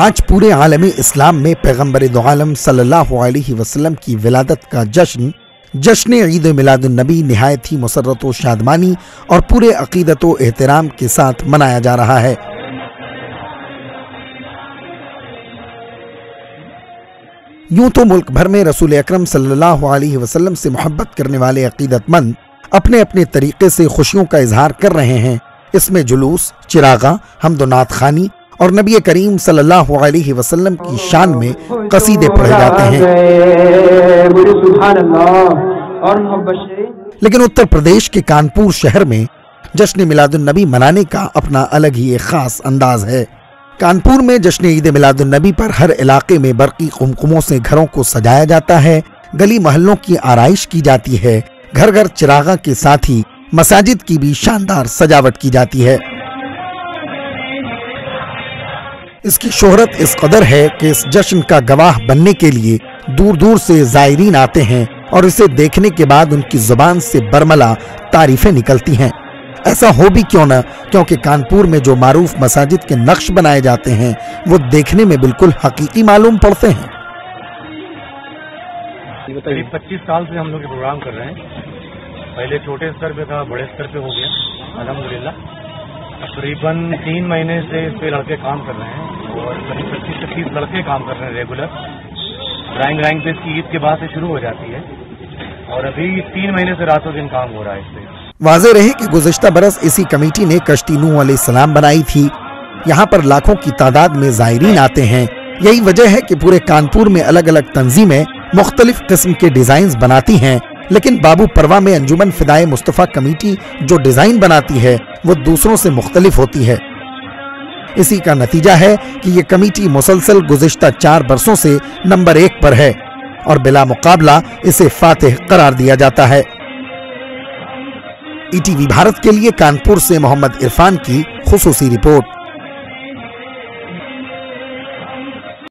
آج پورے عالم اسلام میں پیغمبر دو عالم صلی اللہ علیہ وسلم کی ولادت کا جشن عید میلاد النبی نہایت ہی مسرت و شادمانی اور پورے عقیدت و احترام کے ساتھ منایا جا رہا ہے۔ یوں تو ملک بھر میں رسول اکرم صلی اللہ علیہ وسلم سے محبت کرنے والے عقیدت مند اپنے اپنے طریقے سے خوشیوں کا اظہار کر رہے ہیں۔ اس میں جلوس، چراغاں، حمد و نعت خوانی اور نبی کریم صلی اللہ علیہ وسلم کی شان میں قصیدے پڑھے جاتے ہیں۔ لیکن اتر پردیش کے کانپور شہر میں جشن میلاد النبی منانے کا اپنا الگ ہی ایک خاص انداز ہے۔ کانپور میں جشن عید میلاد النبی پر ہر علاقے میں برقی قمقموں سے گھروں کو سجایا جاتا ہے، گلی محلوں کی آرائش کی جاتی ہے، گھر گھر چراغاں کے ساتھ ہی مساجد کی بھی شاندار سجاوٹ کی جاتی ہے۔ اس کی شہرت اس قدر ہے کہ اس جشن کا گواہ بننے کے لیے دور دور سے زائرین آتے ہیں اور اسے دیکھنے کے بعد ان کی زبان سے برملا تعریفیں نکلتی ہیں۔ ایسا ہو بھی کیوں نہ، کیونکہ کانپور میں جو معروف مساجد کے نقش بنائے جاتے ہیں وہ دیکھنے میں بالکل حقیقی معلوم پڑتے ہیں۔ قریب 25 سال سے ہم لوگ یہ پروگرام کر رہے ہیں۔ پہلے چھوٹے سطر پہ تھا، بڑے سطر پہ ہو گیا الحمدللہ۔ تقریباً 3 مہینے سے اس پہ لڑکے کام کر رہے ہیں اور قریب 25 سے 30 لڑکے کام کر رہے ہیں ریگولر۔ ڈرائنگ پہ اس کی عید کے بعد سے شروع ہو جاتی ہے اور ابھی 3 مہینے سے راتوں دن کام ہو رہا ہے اس پہ۔ واضح رہے کہ گزشتہ برس اسی کمیٹی نے کشتی نوح علیہ السلام بنائی تھی۔ یہاں پر لاکھوں کی تعداد میں زائرین آتے ہیں۔ یہی وجہ ہے کہ پورے کانپور میں الگ الگ تنظیمیں مختلف قسم کے ڈیزائنز بناتی ہیں، لیکن بابو پروا میں انجمن فدائے مصطفیٰ کمیٹی جو ڈیزائن بناتی ہے وہ دوسروں سے مختلف ہوتی ہے۔ اسی کا نتیجہ ہے کہ یہ کمیٹی مسلسل گزشتہ 4 برسوں سے نمبر 1 پر ہے اور بلا مقابلہ اسے فاتح قرار دیا جاتا ہے۔ ETV بھارت کے لیے کانپور سے محمد عرفان کی خصوصی رپورٹ۔